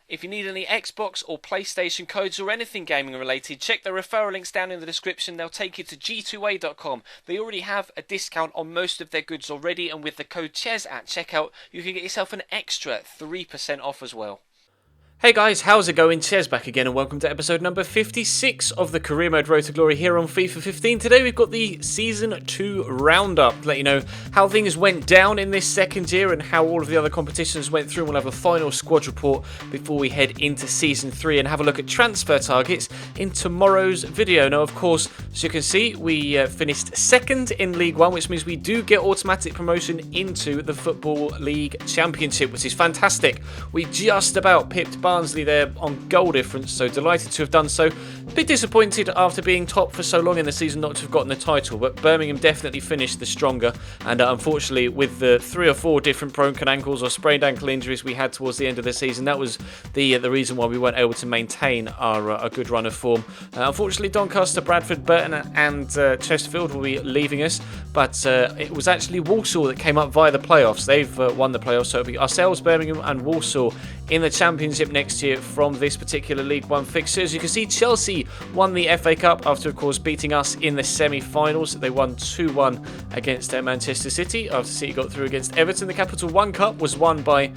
If you need any Xbox or PlayStation codes or anything gaming related, check the referral links down in the description. They'll take you to g2a.com. They already have a discount on most of their goods already, and with the code CHES at checkout, you can get yourself an extra 3% off as well. Hey guys, how's it going? Ches back again and welcome to episode number 56 of the Career Mode Road to Glory here on FIFA 15. Today we've got the Season 2 Roundup to let you know how things went down in this second year and how all of the other competitions went through. We'll have a final squad report before we head into Season 3 and have a look at transfer targets in tomorrow's video. Now, of course, as you can see, we finished second in League 1, which means we do get automatic promotion into the Football League Championship, which is fantastic. We just about pipped Barnsley there on goal difference, so delighted to have done so. A bit disappointed after being top for so long in the season not to have gotten the title, but Birmingham definitely finished the stronger, and unfortunately with the 3 or 4 different broken ankles or sprained ankle injuries we had towards the end of the season, that was the reason why we weren't able to maintain our good run of form. Unfortunately, Doncaster, Bradford, Burton and Chesterfield will be leaving us, but it was actually Walsall that came up via the playoffs. They've won the playoffs, so it'll be ourselves, Birmingham and Walsall in the Championship next year from this particular League 1 fixture. As you can see, Chelsea won the FA Cup after, of course, beating us in the semi-finals. They won 2-1 against Manchester City after City got through against Everton. The Capital One Cup was won by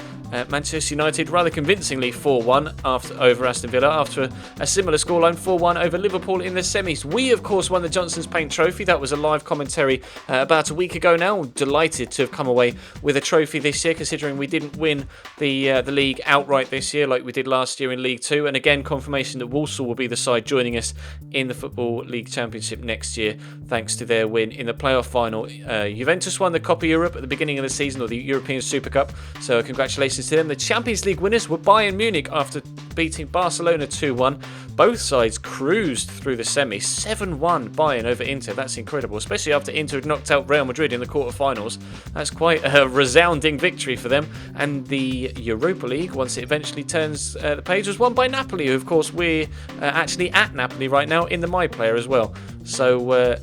Manchester United rather convincingly 4-1 over Aston Villa after a similar scoreline 4-1 over Liverpool in the semis. We, of course, won the Johnson's Paint Trophy. That was a live commentary about a week ago now. Delighted to have come away with a trophy this year, considering we didn't win the league outright this year like we did last year in League 2, and again confirmation that Walsall will be the side joining us in the Football League Championship next year thanks to their win in the playoff final. Juventus won the Copa Europe at the beginning of the season, or the European Super Cup, so congratulations to them. The Champions League winners were Bayern Munich after beating Barcelona 2-1. Both sides cruised through the semis. 7-1 Bayern over Inter. That's incredible, especially after Inter had knocked out Real Madrid in the quarterfinals. That's quite a resounding victory for them. And the Europa League, once it eventually turns the page, was won by Napoli, who, of course, we're actually at Napoli right now in the My Player as well. So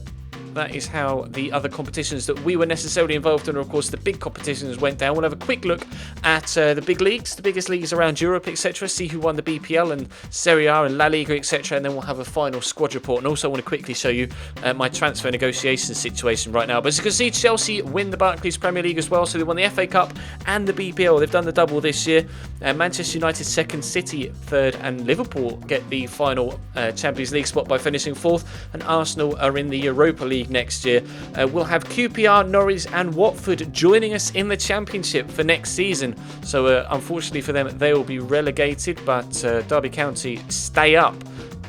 that is how the other competitions that we were necessarily involved in, or of course the big competitions, went down. We'll have a quick look at the big leagues, the biggest leagues around Europe, etc. See who won the BPL and Serie A and La Liga, etc. And then we'll have a final squad report. And also I want to quickly show you my transfer negotiation situation right now. But as you can see, Chelsea win the Barclays Premier League as well. So they won the FA Cup and the BPL. They've done the double this year. Manchester United second, City third, and Liverpool get the final Champions League spot by finishing fourth. And Arsenal are in the Europa League next year. We'll have QPR, Norwich and Watford joining us in the Championship for next season. So unfortunately for them, they will be relegated, but Derby County stay up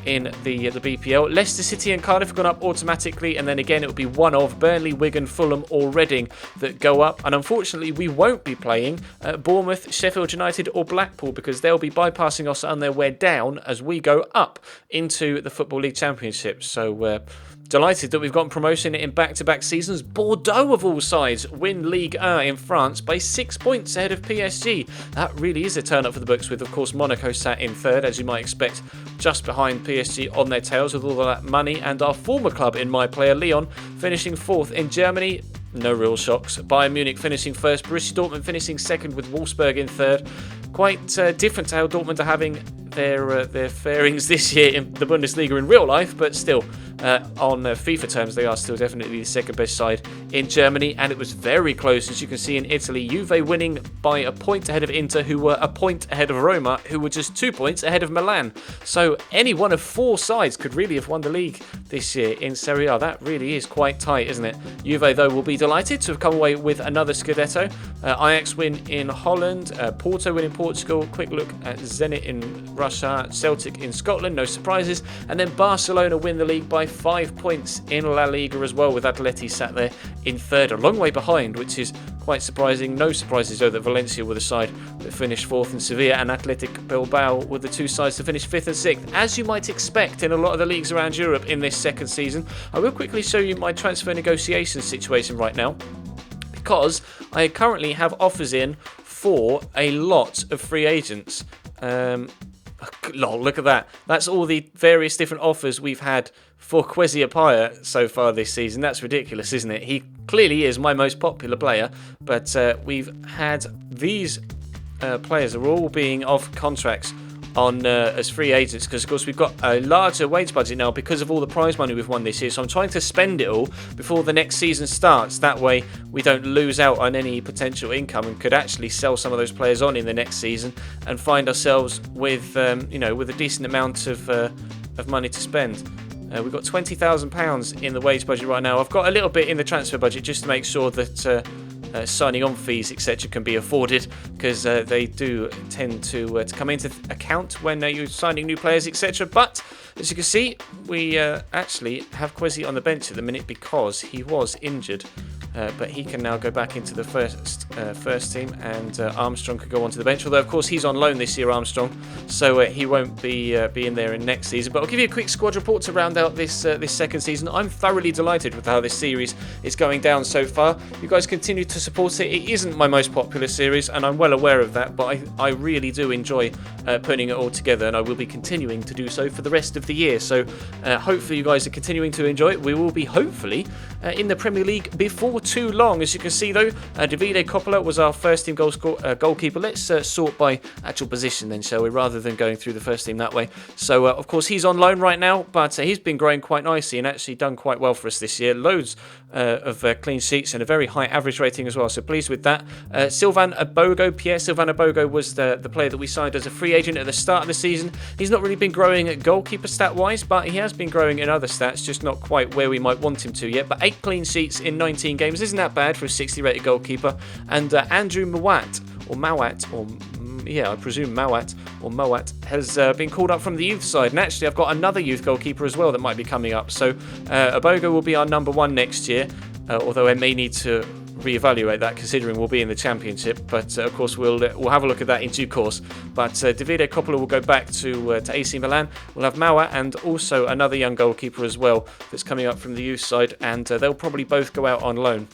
in the BPL. Leicester City and Cardiff have gone up automatically, and then again it will be one of Burnley, Wigan, Fulham or Reading that go up. And unfortunately we won't be playing Bournemouth, Sheffield United or Blackpool, because they'll be bypassing us on their way down as we go up into the Football League Championship. So delighted that we've gotten promotion in back-to-back seasons. Bordeaux, of all sides, win Ligue 1 in France by 6 points ahead of PSG. That really is a turn-up for the books, with, of course, Monaco sat in third, as you might expect, just behind PSG on their tails with all of that money. And our former club in My Player, Lyon, finishing fourth in Germany. No real shocks. Bayern Munich finishing first. Borussia Dortmund finishing second with Wolfsburg in third. Quite different to how Dortmund are having their fairings this year in the Bundesliga in real life, but still, on FIFA terms, they are still definitely the second best side in Germany. And it was very close, as you can see in Italy. Juve winning by a point ahead of Inter, who were a point ahead of Roma, who were just 2 points ahead of Milan. So any one of 4 sides could really have won the league this year in Serie A. That really is quite tight, isn't it? Juve, though, will be delighted to have come away with another Scudetto. Ajax win in Holland, Porto win in Portugal. Quick look at Zenit in Russia, Celtic in Scotland, no surprises. And then Barcelona win the league by 5 points in La Liga as well, with Atleti sat there in third, a long way behind, which is quite surprising. No surprises, though, that Valencia were the side that finished fourth, and Sevilla and Athletic Bilbao were the two sides to finish fifth and sixth, as you might expect in a lot of the leagues around Europe in this second season. I will quickly show you my transfer negotiation situation right now, because I currently have offers in for a lot of free agents. Lol, look at that. That's all the various different offers we've had for Kwesi Appiah so far this season. That's ridiculous, isn't it? He clearly is my most popular player, but we've had these players are all being off contracts on as free agents, because of course we've got a larger wage budget now because of all the prize money we've won this year. So I'm trying to spend it all before the next season starts. That way we don't lose out on any potential income and could actually sell some of those players on in the next season and find ourselves with with a decent amount of money to spend. We've got £20,000 in the wage budget right now. I've got a little bit in the transfer budget just to make sure that signing on fees, etc., can be afforded, because they do tend to come into account when you're signing new players, etc. But as you can see, we actually have Kwesi on the bench at the minute because he was injured. But he can now go back into the first team, and Armstrong could go onto the bench. Although, of course, he's on loan this year, Armstrong, so he won't be in there in next season. But I'll give you a quick squad report to round out this second season. I'm thoroughly delighted with how this series is going down so far. You guys continue to support it. It isn't my most popular series, and I'm well aware of that, but I really do enjoy putting it all together, and I will be continuing to do so for the rest of the year. So hopefully you guys are continuing to enjoy it. We will be hopefully in the Premier League before too long. As you can see though, Davide Coppola was our first team goalkeeper. Let's sort by actual position then, shall we, rather than going through the first team that way. So of course he's on loan right now, but he's been growing quite nicely and actually done quite well for us this year. Loads of clean sheets and a very high average rating as well, so pleased with that. Pierre Sylvain Abogo was the player that we signed as a free agent at the start of the season. He's not really been growing at goalkeeper stat wise, but he has been growing in other stats, just not quite where we might want him to yet. But 8 clean sheets in 19 games isn't that bad for a 60 rated goalkeeper. And Andrew Mowat, I presume Mowat has been called up from the youth side. And actually I've got another youth goalkeeper as well that might be coming up. So Abogo will be our number 1 next year, although I may need to reevaluate that considering we'll be in the Championship. But of course we'll have a look at that in due course. But Davide Coppola will go back to AC Milan. We'll have Mowat and also another young goalkeeper as well that's coming up from the youth side, and they'll probably both go out on loan.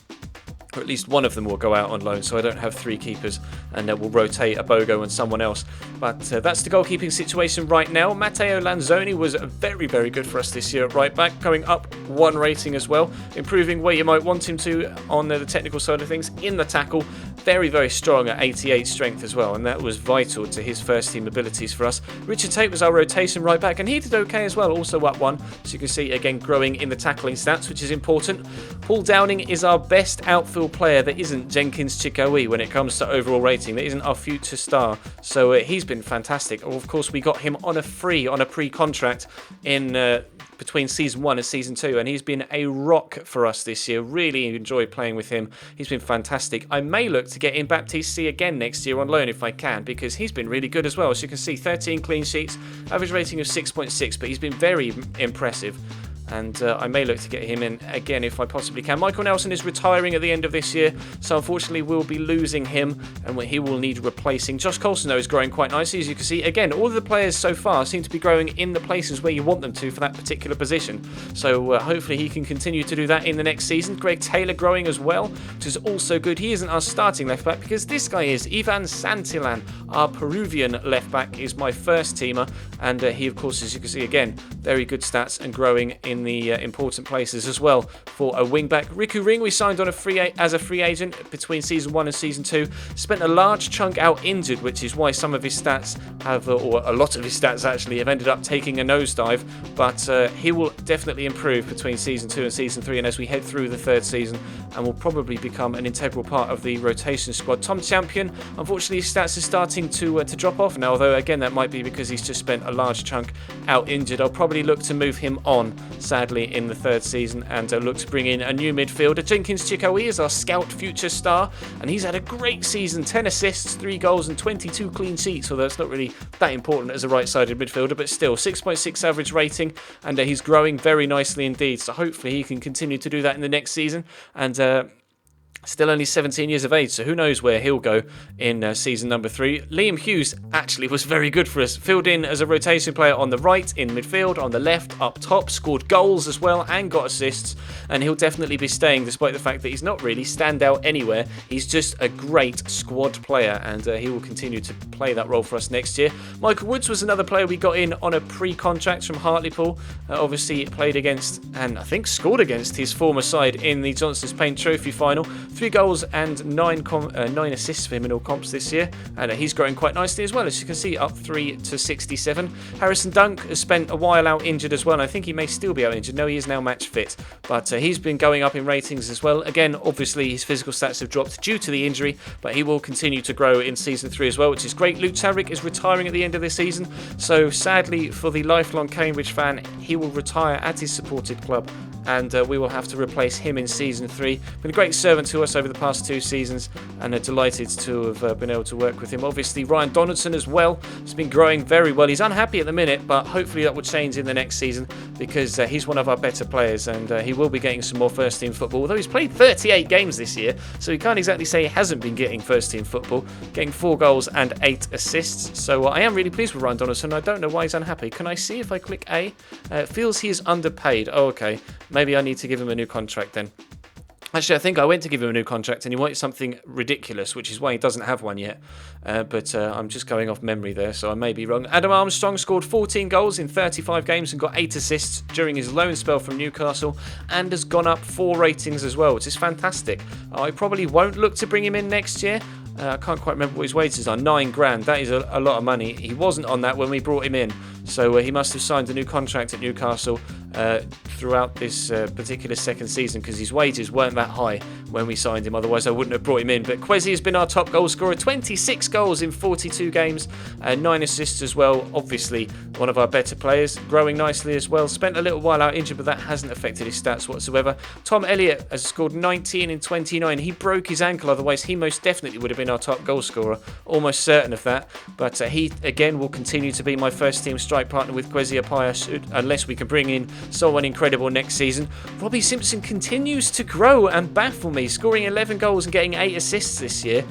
Or at least one of them will go out on loan, so I don't have 3 keepers, and we'll rotate Abogo and someone else. But that's the goalkeeping situation right now. Matteo Lanzoni was very, very good for us this year at right back, coming up 1 rating as well, improving where you might want him to on the technical side of things. In the tackle, very, very strong at 88 strength as well, and that was vital to his first team abilities for us. Richard Tate was our rotation right back, and he did okay as well, also up 1. So you can see, again, growing in the tackling stats, which is important. Paul Downing is our best outfield player that isn't Jenkins Chikoe when it comes to overall rating, that isn't our future star, so he's been fantastic. Of course we got him on a pre-contract in between season 1 and season 2, and he's been a rock for us this year. Really enjoyed playing with him. He's been fantastic. I may look to get in Baptiste again next year on loan if I can, because he's been really good as well. As you can see, 13 clean sheets, average rating of 6.6, but he's been very impressive. And I may look to get him in again if I possibly can. Michael Nelson is retiring at the end of this year, so unfortunately we'll be losing him, and he will need replacing. Josh Coulson, though, is growing quite nicely. As you can see, again, all of the players so far seem to be growing in the places where you want them to for that particular position. So hopefully he can continue to do that in the next season. Greg Taylor growing as well, which is also good. He isn't our starting left back because this guy is Ivan Santillan, our Peruvian left back, is my first teamer, and he, of course, as you can see, again, very good stats and growing in the important places as well for a wing back. Riku Ring we signed on as a free agent between season 1 and season 2. Spent a large chunk out injured, which is why some of his stats have, or a lot of his stats actually, have ended up taking a nosedive. But he will definitely improve between season 2 and season 3, and as we head through the 3rd season, and will probably become an integral part of the rotation squad. Tom Champion, unfortunately, his stats are starting to drop off now, although again that might be because he's just spent a large chunk out injured. I'll probably look to move him on, sadly, in the 3rd season, and look to bring in a new midfielder. Jenkins Chikoe is our scout future star, and he's had a great season. 10 assists, 3 goals and 22 clean sheets, although it's not really that important as a right-sided midfielder, but still 6.6 average rating, and he's growing very nicely indeed, so hopefully he can continue to do that in the next season. And still only 17 years of age, so who knows where he'll go in season number 3. Liam Hughes actually was very good for us. Filled in as a rotation player on the right, in midfield, on the left, up top, scored goals as well and got assists, and he'll definitely be staying despite the fact that he's not really stand out anywhere. He's just a great squad player, and he will continue to play that role for us next year. Michael Woods was another player we got in on a pre-contract from Hartlepool. Obviously played against, and I think scored against, his former side in the Johnson's Paint Trophy final. 3 goals and 9 assists for him in all comps this year, and he's growing quite nicely as well, as you can see, up 3 to 67. Harrison Dunk has spent a while out injured as well, and I think he may still be out injured. No, he is now match fit, but he's been going up in ratings as well. Again, obviously his physical stats have dropped due to the injury, but he will continue to grow in Season 3 as well, which is great. Luke Tarrick is retiring at the end of this season, so sadly for the lifelong Cambridge fan, he will retire at his supported club, and we will have to replace him in Season 3. Been a great servant to us over the past 2 seasons, and are delighted to have been able to work with him. Obviously, Ryan Donaldson as well has been growing very well. He's unhappy at the minute, but hopefully that will change in the next season, because he's one of our better players, and he will be getting some more first-team football, although he's played 38 games this year, so we can't exactly say he hasn't been getting first-team football, getting 4 goals and 8 assists. So I am really pleased with Ryan Donaldson. I don't know why he's unhappy. Can I see if I click A? It feels he is underpaid. Oh, okay. Maybe I need to give him a new contract then. Actually, I think I went to give him a new contract and he wanted something ridiculous, which is why he doesn't have one yet. But I'm just going off memory there, so I may be wrong. Adam Armstrong scored 14 goals in 35 games and got 8 assists during his loan spell from Newcastle, and has gone up 4 ratings as well, which is fantastic. I probably won't look to bring him in next year. I can't quite remember what his wages are. 9 grand. That is a lot of money. He wasn't on that when we brought him in, so he must have signed a new contract at Newcastle throughout this particular second season, because his wages weren't that high when we signed him. Otherwise, I wouldn't have brought him in. But Kwesi has been our top goal scorer. 26 goals in 42 games, 9 assists as well. Obviously, one of our better players, growing nicely as well. Spent a little while out injured, but that hasn't affected his stats whatsoever. Tom Elliott has scored 19 in 29. He broke his ankle, otherwise he most definitely would have been our top goal scorer. Almost certain of that. But he, again, will continue to be my first team strike partner with Kwesi Appiah, unless we can bring in someone incredible next season. Robbie Simpson continues to grow and baffle me, scoring 11 goals and getting 8 assists this year.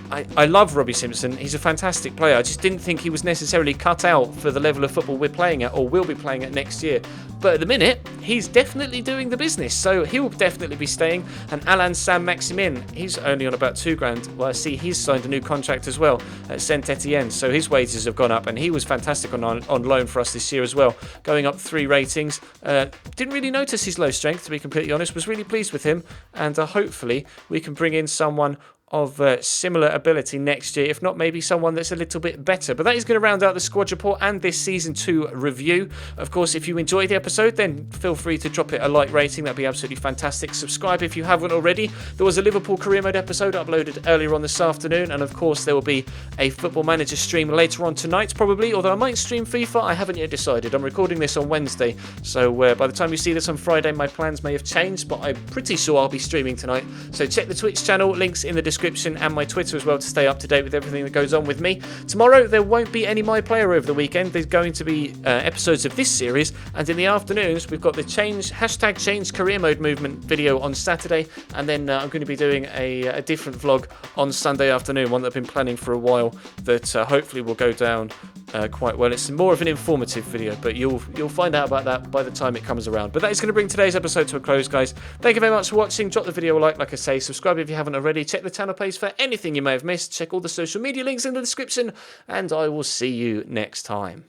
I love Robbie Simpson. He's a fantastic player. I just didn't think he was necessarily cut out for the level of football we're playing at, or will be playing at next year. But at the minute, he's definitely doing the business, so he'll definitely be staying. And Alan Sam Maximin, he's only on about 2 grand. Well, I see he's signed a new contract as well at Saint Etienne, so his wages have gone up, and he was fantastic on loan for us this year as well, going up 3 ratings. Didn't really notice his low strength, to be completely honest. Was really pleased with him, and hopefully we can bring in someone of similar ability next year, if not maybe someone that's a little bit better. But that is going to round out the squad report and this Season 2 review. Of course, if you enjoyed the episode, then feel free to drop it a like rating. That'd be absolutely fantastic. Subscribe if you haven't already. There was a Liverpool Career Mode episode uploaded earlier on this afternoon, and of course there will be a Football Manager stream later on tonight probably, although I might stream FIFA. I haven't yet decided. I'm recording this on Wednesday, so by the time you see this on Friday, my plans may have changed, but I'm pretty sure I'll be streaming tonight. So check the Twitch channel, links in the description, and my Twitter as well, to stay up to date with everything that goes on with me. Tomorrow there won't be any My Player over the weekend. There's going to be episodes of this series, and in the afternoons we've got the #Change Career Mode movement video on Saturday, and then I'm going to be doing a different vlog on Sunday afternoon, one that I've been planning for a while, that hopefully will go down quite well. It's more of an informative video, but you'll find out about that by the time it comes around. But that is going to bring today's episode to a close, guys. Thank you very much for watching. Drop the video a like I say. Subscribe if you haven't already. Check the channel page for anything you may have missed. Check all the social media links in the description, and I will see you next time.